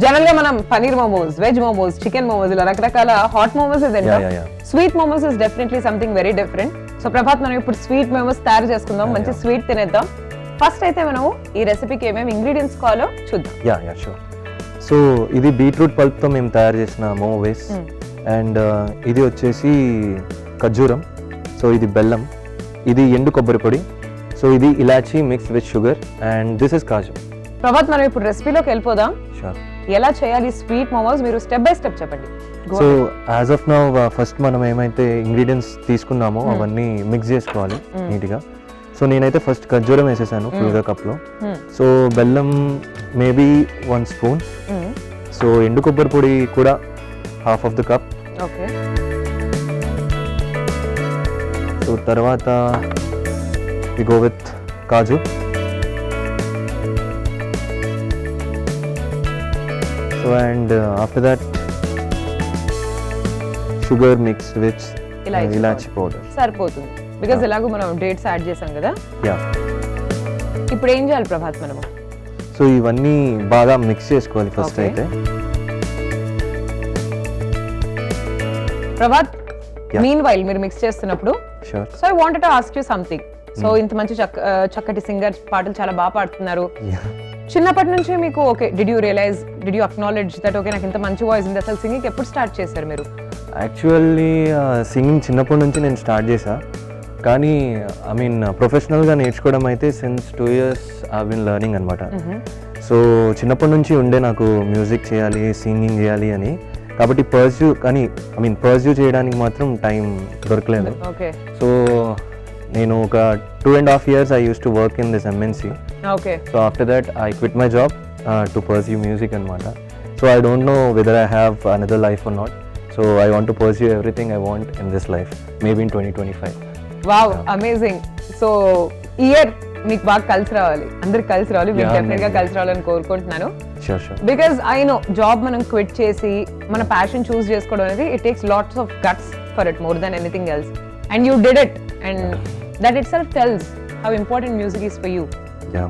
General గా మనం paneer momos, veg momos, chicken momos ఇలా రకరకాల హాట్ మోమోస్ తింటాం. Sweet momos is definitely something very different. So Prabhat, మనం ఇప్పుడు స్వీట్ మోమోస్ తయారు చేసుకుందాం, మంచి స్వీట్ తినేద్దాం. ఫస్ట్ అయితే మనం ఈ రెసిపీకి ఏమేమి ఇంగ్రీడియంట్స్ కావాలో చూద్దాం. Yeah sure. సో ఇది బీట్రూట్ పల్ప్తో మేము తయారు చేసిన మోమో బేస్. అండ్ ఇది వచ్చేసి ఖర్జూరం, సో ఇది బెల్లం, ఇది ఎండు కొబ్బరి పొడి, సో ఇది elaichi mix with sugar, and this is kaju. Prabhat, మనం ఇప్పుడు రెసిపీలోకి వెళ్ళిపోదాం. షూర్. ఎలా చేయాలి స్వీట్ మోమోస్, మీరు స్టెప్ బై స్టెప్ చెప్పండి. So as of now first మనం ఏమైతే ఇంగ్రీడియంట్స్ తీసుకున్నామో అవన్నీ మిక్స్ చేసుకోవాలి నీట్గా. సో నేనైతే ఫస్ట్ ఖర్జూరం వేసేసాను ఫుల్గా కప్లో. సో బెల్లం మేబీ 1 స్పూన్. సో ఎండు కొబ్బరి పొడి కూడా half of the cup. Okay. So తర్వాత we go with kaju. So and after that sugar mixed with elaichi powder సరిపోతుంది, బికాజ్ ఎలాగో మనం డేట్స్ యాడ్ చేసాం కదా. యా. ఇప్పుడు ఏం చేయాలి ప్రభాత్ మనము? సో ఇవన్నీ బాగా మిక్స్ చేసుకోవాలి ఫస్ట్ అయితే. ప్రభాత్, మీన్ వైల్ మీరు మిక్స్ చేస్తున్నప్పుడు, sure. So I wanted to ask you something. So ఇంత మంచి చక్కటి సింగర్, పాటలు చాలా బాగా పాడుతున్నారు. చిన్నప్పటి నుంచి మీకు okay, did you realise, did you acknowledge that okay నాకు ఇంత మంచి వాయిస్ ఉంది? అసలు సింగింగ్ ఎప్పుడు స్టార్ట్ చేశారు మీరు? యాక్చువల్లీ సింగింగ్ చిన్నప్పటి నుంచి నేను స్టార్ట్ చేశా, కానీ ఐ మీన్ ప్రొఫెషనల్గా నేర్చుకోవడం అయితే since 2 years I been learning అనమాట. సో చిన్నప్పటి నుంచి ఉండే నాకు మ్యూజిక్ చేయాలి, సింగింగ్ చేయాలి అని. కాబట్టి పర్స్యూ చేయడానికి మాత్రం టైం దొరకలేదు. ఓకే. సో నేను ఒక 2.5 years I use to work in this MNC. Okay. So after that I quit my job to pursue music అనమాట. So I don't know whether I have another life or not. So I want to pursue everything I want in this life, maybe in 2025. Wow, amazing. So year మీకు బాగా కలిసి రావాలి, అందరికి కలిసి రావాలి, మీకు definite గా కలిసి రావాలని కోరుకుంటున్నాను. బికాస్ ఐ నో జాబ్ మనం క్విట్ చేసి మన ప్యాషన్ చూస్ చేసుకోవడం అనేది it takes lots of guts for it more than anything else, and you did it, and that it self tells how important music is for you. Yeah,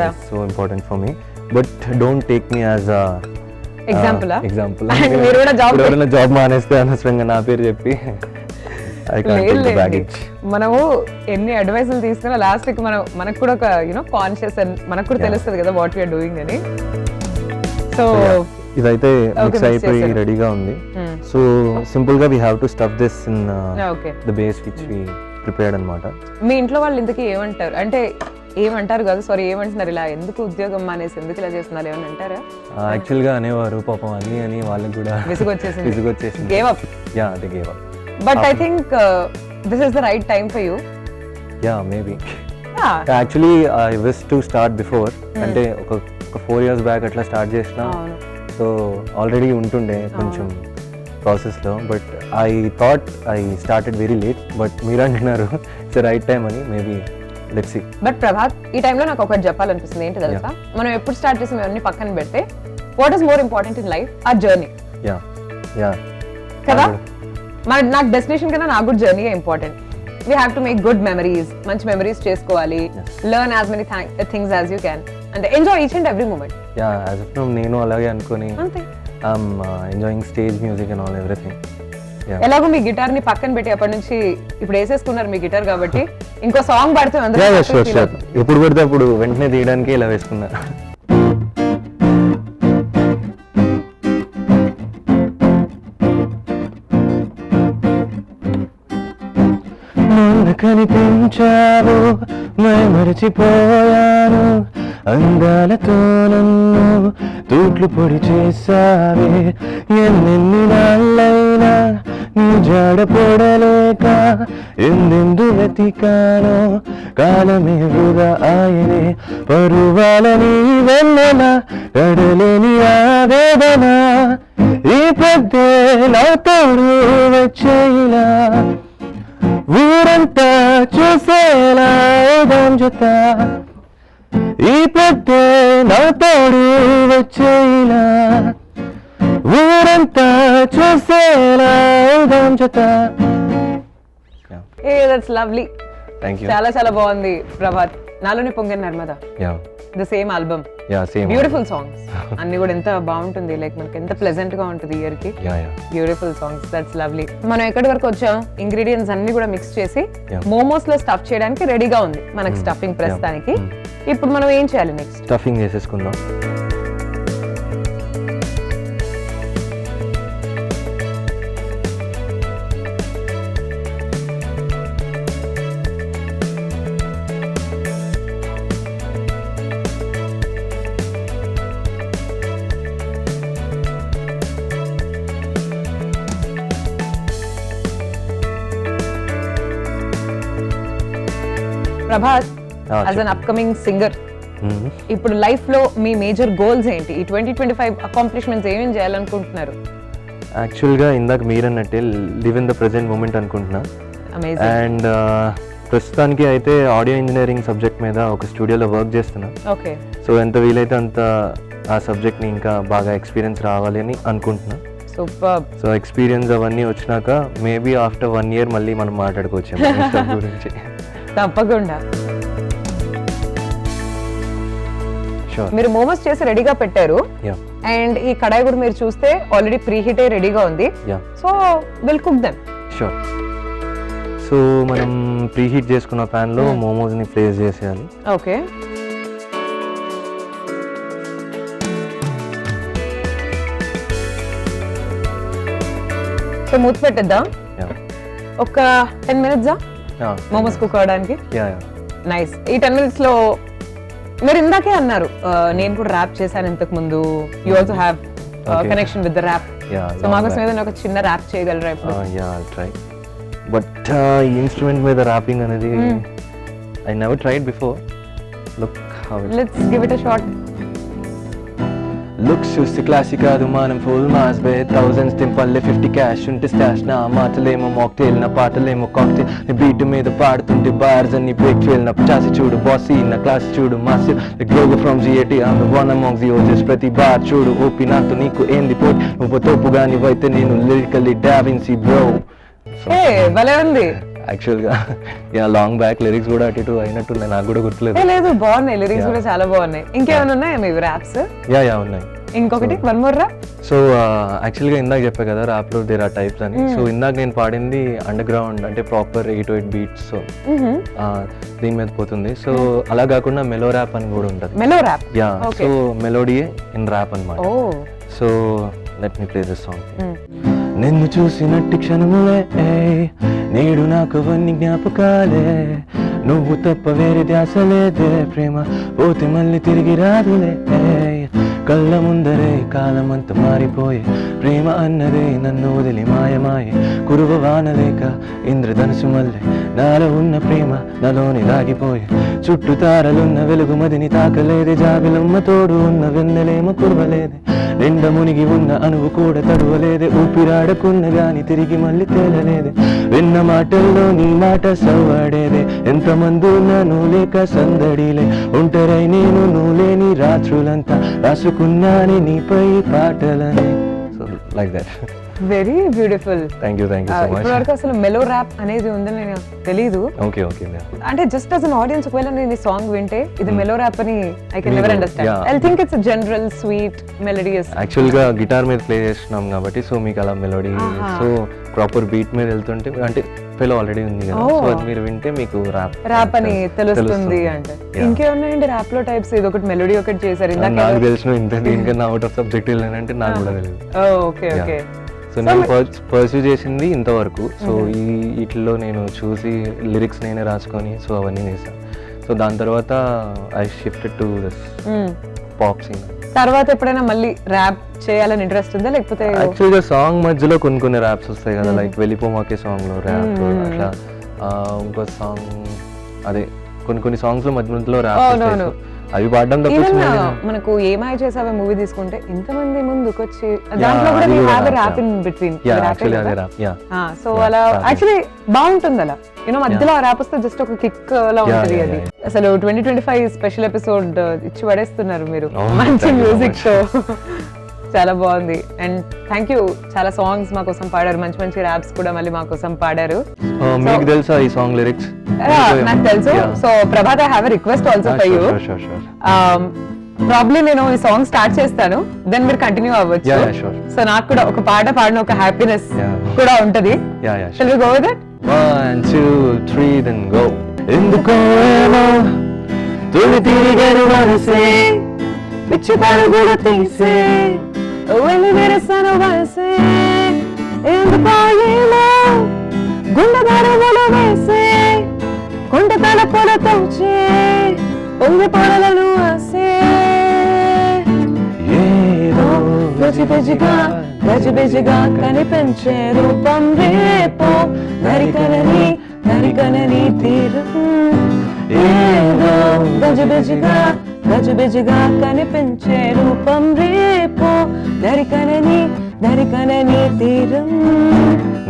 it's so important for me, but don't take me as a example. మీరు కూడా job మానేస్తే అనవసరంగా నా పేరు చెప్పి I can't take the baggage. మనము ఎన్ని అడ్వైసులు తీసుకున్నా లాస్ట్ కి మనకు కూడా ఒక కాన్షియస్ అండ్ మనకు కూడా తెలుస్తుంది కదా వాట్ వీఆర్ డూయింగ్ అని. సో ఇదైతే మిక్స్ అయిపోయి రెడీగా ఉంది. సో సింపుల్ గా we have to stuff this in the base which we prepared అన్నమాట. మీ ఇంట్లో వాళ్ళు ఇంతకీ ఏమంటారు, అంటే ఏమంటారు కాదు, సారీ ఏమంటున్నారు, ఇలా ఎందుకు ఉద్యోగం మానేసి ఎందుకు ఇలా చేస్తున్నారు ఏమని అంటారా? యాక్చువల్ గా అనేవారు పాపం అని వాళ్ళకి కూడా విసుగొచ్చేసింది. Gave up. Ya, they gave up. But I think this is the right time for you. Ya, maybe. Actually I wish to start before, అంటే ఒక 4 years బ్యాక్ అట్లా స్టార్ట్ చేసిన. సో ఆల్రెడీ ఉంటుండే కొంచెం ప్రాసెస్లో, but I thought I started very late. But మీరు అంటున్నారు it's right time అని, maybe let's see. But Prabhat, ఈ టైంలో నాకు ఒకటి చెప్పాలనిపిస్తుంది. ఏంటి తెలుసా, మనం ఎప్పుడు స్టార్ట్ చేసి ఇవన్నీ పక్కన పెడితే what is more important in life? ఆ జర్నీ. యా కదా, నాకు డెస్టినేషన్ కన్నా నాకు కూడా journey important. We have to make good memories, మంచి మెమరీస్ చేసుకోవాలి, learn as many things as you can, and enjoy each and every moment. Yeah, as of now నేను అలాగే అనుకొని I'm enjoying stage music and all everything. ఎలాగో మీ guitar ని పక్కన పెట్టి అప్పటి నుంచి ఇప్పుడు వేసేసుకున్నారు మీ గిటార్, కాబట్టి ఇంకో సాంగ్ పాడితే ఎప్పుడు పడితే అప్పుడు వెంటనే తీయడానికి ఇలా వేసుకున్నా. కనిపించావు మరచిపోయాను, అందాలతో నన్ను తూట్లు పొడి చేసావే, ఎన్నెన్ని నాళ్ళైనా నీ జాడ పొడలేక ఎందెందు వెతికానో, కాలమే వృధా ఆయనే, పరువాలని వెన్నెల కడలేని ఆవేదన, ఈ పెద్దే నా తోడు వచ్చేలా, ఊరంతా చూసేలా జత, ఈ పెద్దే నా తోడు వచ్చేలా, ఊరంతా చూసేలా జత. ఏ దట్స్ లవ్లీ. థాంక్యూ. చాలా చాలా బాగుంది ప్రభాత్. నాలోని పొంగిన Narmada. Yeah. The same album. Yeah same beautiful songs అన్ని కూడా ఎంత బాగుంటుంది, లైక్ మనకి ఎంత ప్లెజెంట్ గా ఉంటుంది ఇయర్ కి. Beautiful songs, that's lovely. మనం ఎక్కడి వరకు వచ్చాం? ఇంగ్రీడియంట్స్ అన్ని కూడా మిక్స్ చేసి మోమోస్ లో స్టఫ్ చేయడానికి రెడీగా ఉంది మనకి స్టఫింగ్ ప్రస్తుతానికి. ఇప్పుడు మనం ఏం చేయాలి నెక్స్ట్? స్టఫింగ్ చేసేసుకుందాం. Prabhas, as an upcoming singer, ఇప్పుడు లైఫ్ లో మీ మేజర్ గోల్స్ ఏంటి? ఈ 2025 అకాంప్లిష్మెంట్స్ ఏమేం చేయాలనుకుంటున్నారు? యాక్చువల్గా ఇందాక మీరన్నట్టే live in the present moment అనుకుంటున్నా. అండ్ ప్రస్తుతానికి అయితే ఆడియో ఇంజనీరింగ్ సబ్జెక్ట్ మీద ఒక స్టూడియోలో వర్క్ చేస్తున్నా. ఓకే. సో ఎంత వీలైతే అంత ఆ సబ్జెక్ట్ని ఇంకా బాగా ఎక్స్పీరియన్స్ రావాలి అని అనుకుంటున్నా. సూపర్. సో ఎక్స్పీరియన్స్ అవన్నీ వచ్చినాక మేబీ ఆఫ్టర్ 1 year మళ్ళీ మనం మాట్లాడుకోవచ్చు గురించి. తప్పకుండా. మీరు మోమోస్ చేసి రెడీగా పెట్టారు, అండ్ ఈ కడాయి కూడా మీరు చూస్తే ఆల్రెడీ ప్రీ హీట్ అయ్యి రెడీగా ఉంది. So will cook them. Sure. So మనం ప్రీ హీట్ చేసుకున్న ప్యాన్ లో మోమోస్ ని ప్లేస్ చేసేయాలి. ఓకే. సో మూత పెట్టేద్దాం. ఒక 10 minutes మోమోస్ కుక్ అవడానికి. నైస్. ఈ 10 minutes లో మీరు ఇందాకే అన్నారు నేను కూడా ర్యాప్ చేశాను ఇంతకు ముందు. You also have connection with the rap. So మాకోసం ఏదైనా ఒక చిన్న ర్యాప్ చేయగలరా ఇప్పుడు? ట్రై. బట్ ఈ ఇన్స్ట్రుమెంట్ మీద ర్యాపింగ్ అనేది I never tried before. Look how it. Let's give it a shot. Looks చూస్తే క్లాసిక్ కాదు మనం ఫుల్ మాస్ బే. థౌజండ్స్ తింపల్లే 50 cash ఉంటే స్టాష్. నా మాటలేమో మాక్టైల్, నా పాటలేమో కాక్టైల్. నీ బీట్ మీద పాడుతుంటే బార్స్ అన్ని బ్రేక్ ఫెయిల్. నా చాసి చూడు బాసీ, నా క్లాస్ చూడు మాసి. గ్లోగో from GAT, I'm one among the OGs. ప్రతి బార్ చూడు ఓపి, నాతో నీకు ఏంది పోటీ. నువ్వు తోపుగా నీవైతే నేను లిరికల్లీ డావిన్సీ బ్రో. భలే ఉంది. యాక్చువల్గా లాంగ్ బ్యాక్ లిరిక్స్ కూడా అటు ఇటు అయినట్టున్నాయి, నాకు కూడా గుర్తులేదు. లేదు, బాగున్నాయి లిరిక్స్ కూడా చాలా బాగున్నాయి. ఇంకేమైనా ఉన్నాయా మీ ర్యాప్స్? యా ఉన్నాయి. ఇంకొకటి వన్ మోర్ రా. సో యాక్చువల్గా ఇందాక చెప్పా కదా ర్యాప్ లో దేర్ ఆర్ టైప్స్ అని. సో ఇందాక నేను పాడింది అండర్ గ్రౌండ్ అంటే ప్రాపర్ 808 బీట్స్. సో దీని మీద పోతుంది. సో అలా కాకుండా మెలో ర్యాప్ అని కూడా ఉంటుంది. Mellow rap. Ya. So melody in rap అన్నమాట. So let me play this song. నిన్ను చూసినట్టి క్షణములే నేడు నాకు అవన్నీ జ్ఞాపకాలే. నువ్వు తప్ప వేరే ధ్యాస లేదే. ప్రేమ పోతే మళ్ళీ తిరిగి రాదులే. కళ్ళ ముందరే కాలమంతా మారిపోయే. ప్రేమ అన్నదే నన్ను వదిలి మాయమాయే. కురువ వానలేక ఇంద్రధనుసు మల్లె. నాలో ఉన్న ప్రేమ నాలోని దాగిపోయే. చుట్టూ తారలున్న వెలుగు మదిని తాకలేదే. జాబిలమ్మ తోడు ఉన్న వెన్నెలేమో కురవలేదే. నిండ మునిగి ఉన్న అనువు కూడా తడవలేదే. ఊపిరాడకున్న గాని తిరిగి మళ్ళీ తేలలేదే. విన్న మాటల్లో నీ మాట సవ్వడేదే. ఎంతమంది నన్ను లేక సందడిలే. ఒంటరై నేను నువ్వులేని రాత్రులంతా రాసుకున్నానే నీపై పాటలని. So like that. Very beautiful. Thank you so much. ఇప్పటివరకు అసలు మెలో ర్యాప్ అనేది ఉందని నేను తెలీదు. ఓకే. అంటే జస్ట్ యాజ్ అన్ ఆడియన్స్ ఒకవేళ నేను ఈ సాంగ్ వింటే ఇది మెలో ర్యాప్ అని I can never understand. I think it's a general sweet melodious. యాక్చువల్గా గిటార్ మీద ప్లే చేస్తున్నాం కాబట్టి సో మీకు అలా మెలోడీ. సో ప్రాపర్ బీట్ మీద వెళ్తుంటే అంటే ఫెలో ఆల్రెడీ ఉంది కదా. సో అది మీరు వింటే మీకు ర్యాప్ అని తెలుస్తుంది. అంటే ఇంకేమున్నాయండి ర్యాప్ లో టైప్స్? ఇది ఒకటి మెలోడీ ఒకటి చేశారు ఇందాక. నాకు తెలిసిన ఇంత దీనికన్నా అవుట్ ఆఫ్ సబ్జెక్ట్ వెళ్ళానంటే నాకు కూడా తెలియదు. ఓకే. సో నేను పర్సూ చేసింది ఇంతవరకు. సో వీటిలో నేను చూసి లిరిక్స్ నేనే రాసుకొని సో అవన్నీ చేశాను. సో దాని తర్వాత I shifted to this pop singer. తర్వాత ఎప్పుడైనా మళ్ళీ ర్యాప్ చేయాలని ఇంట్రెస్ట్ ఉందా లేకపోతే? యాక్చువల్గా సాంగ్ మధ్యలో కొన్ని ర్యాప్స్ వస్తాయి కదా, లైక్ వెళ్ళిపోమాకే సాంగ్ లో ర్యాప్ అట్లా. ఇంకో సాంగ్ అదే కొన్ని సాంగ్స్ లో మధ్యలో ర్యాప్ అవి పాడడం తప్ప. మనకు ఏమై చేసావే మూవీ తీసుకుంటే ఇంతమంది ముందుకొచ్చి దాంట్లో కూడా we have a rap in between. So అలా యాక్చువల్లీ బాగుంటుంది అలా. మధ్యలో ర్యాప్ వస్తే జస్ట్ ఒక కిక్ లా ఉంటుంది అది. అసలు 2025 స్పెషల్ ఎపిసోడ్ ఇచ్చి పడేస్తున్నారు మీరు మంచి మ్యూజిక్ తో. చాలా బాగుంది. And thank you. చాలా సాంగ్స్ మా కోసం పాడారు, మంచి ర్యాప్స్ కూడా మళ్ళీ మా కోసం పాడారు. మీకు తెలుసా ఈ సాంగ్ లిరిక్స్? నాకు తెలుసు. So Prabhat, I have a request also for you. Probably నేను ఈ సాంగ్ స్టార్ట్ చేస్తాను, దెన్ మీరు కంటిన్యూ అవ్వచ్చు. సో నాకు కూడా ఒక పాట పాడిన ఒక హ్యాపీనెస్ కూడా ఉంటది. Shall we go with it? 1 2 3 then go. ఎందుకో ఏమో తులి తిరిగను మనసే పిచ్చి పరుగులు తీసే వెళ్ళి విరసను వలసే, ఎందుకో ఏమో గుండె దరువులు వేసే కొండ తలపులు తోచే పొంగి పొరలను ఆసే. ఏదో గజిబిజిగా గజిబిజిగా కనిపించే రూపం రేపో నరికనని నరికనని తీరు. ఏదో గజిబిజిగా గజిబిజిగా కనిపించే రూపం రేపో నరికనని నరికనని తీరం.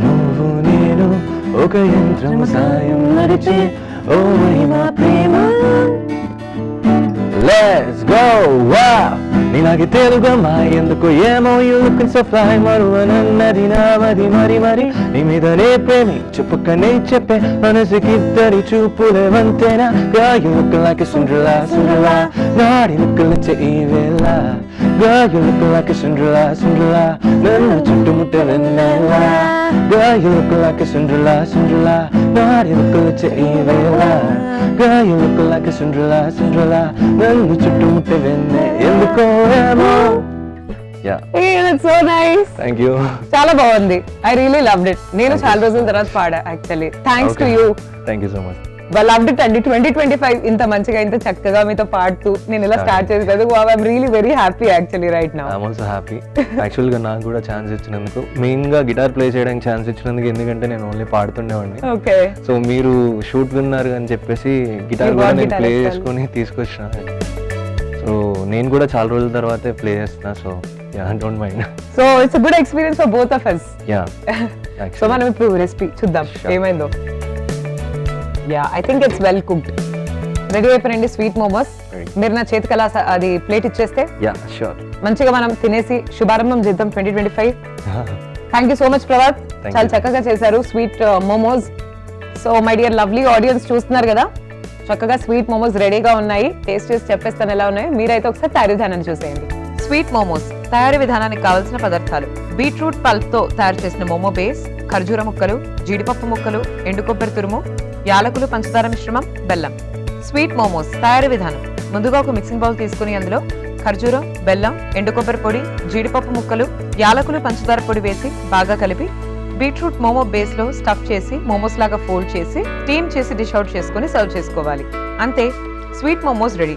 నువ్వు నేను ఒక యంత్రం సాయం నడిచే ఓ మహిమా ప్రేమ. Let's go, wow. నీలాగే తెలుగమ్మా ఎందుకు ఏమో you looking so fly. మరువనన్నది నా మది మరి మరి నీ మీదనే ప్రేమి చెప్పుకనే చెప్పే మనసుకి ఇద్దరి చూపులే వంతేనా. Girl you look like a Cinderella, Cinderella. నాడి ముక్కలొచ్చే ఈ వేళ. Girl you look like a Cinderella, Cinderella. నన్ను చుట్టుముట్టే వెన్నెల. Girl you look like a Cinderella, Cinderella. నాడి ముక్కలొచ్చే ఈ వేళ. Girl you look like a Cinderella, Cinderella. నన్ను చుట్టుముట్టే వెన్నె ఎందుకో ఏమో. That's so nice. Thank you. చాలా బాగుంది. I really loved it. నేను చాలా రోజుల తర్వాత పాడా actually. Thanks to you. Thank you so much. loved it అండి. 2025 ఇంత మంచిగా ఇంత చక్కగా మీతో పాడుతూ నేను ఇలా స్టార్ట్ చేసేది. wow, I'm really very happy actually right now. I'm also happy. యాక్చువల్గా నాకు కూడా ఛాన్స్ ఇచ్చినందుకు, మెయిన్గా గిటార్ ప్లే చేయడానికి ఛాన్స్ ఇచ్చినందుకు, ఎందుకంటే నేను ఓన్లీ పాడుతుండేవాడిని. ఓకే. సో మీరు షూట్ విన్నారు అని చెప్పేసి గిటార్ కూడా నేను ప్లే చేసుకొని తీసుకొచ్చిన. సో నేను కూడా చాలా రోజుల తర్వాతే ప్లే చేస్తున్నా. So don't mind. So it's a good experience for both of us. So మనం ఇప్పుడు రెసిపీ చూద్దాం ఏమైందో. I think it's well cooked. Ready అయిపోయినండి స్వీట్ మోమోస్. మీరు నా చేతికి అలా అది ప్లేట్ ఇచ్చేస్తే మంచిగా మనం తినేసి శుభారంభం చేద్దాం 2025. Thank you so much Prabhat, చాలా చక్కగా చేశారు sweet momos. So my dear lovely audience చూస్తున్నారు కదా, చక్కగా స్వీట్ మోమోస్ రెడీగా ఉన్నాయి. టేస్ట్ చేసి చెప్పేస్తాను ఎలా ఉన్నాయో. మీరైతే ఒకసారి తయారీ విధానాన్ని చూసేయండి. స్వీట్ మోమోస్ తయారీ విధానానికి కావాల్సిన పదార్థాలు: బీట్రూట్ పల్ప్ తో తయారు చేసిన మోమో బేస్, ఖర్జూర ముక్కలు, జీడిపప్పు ముక్కలు, ఎండు కొబ్బరి తురుము, యాలకులు, పంచదార మిశ్రమం, బెల్లం. స్వీట్ మోమోస్ తయారీ విధానం: ముందుగా ఒక మిక్సింగ్ బౌల్ తీసుకుని అందులో ఖర్జూరం, బెల్లం, ఎండు కొబ్బరి పొడి, జీడిపప్పు ముక్కలు, యాలకులు, పంచదార పొడి వేసి బాగా కలిపి బీట్రూట్ మోమో బేస్ లో స్టఫ్ చేసి మోమోస్ లాగా ఫోల్డ్ చేసి స్టీమ్ చేసి డిష్ అవుట్ చేసుకుని సర్వ్ చేసుకోవాలి. అంతే, స్వీట్ మోమోస్ రెడీ.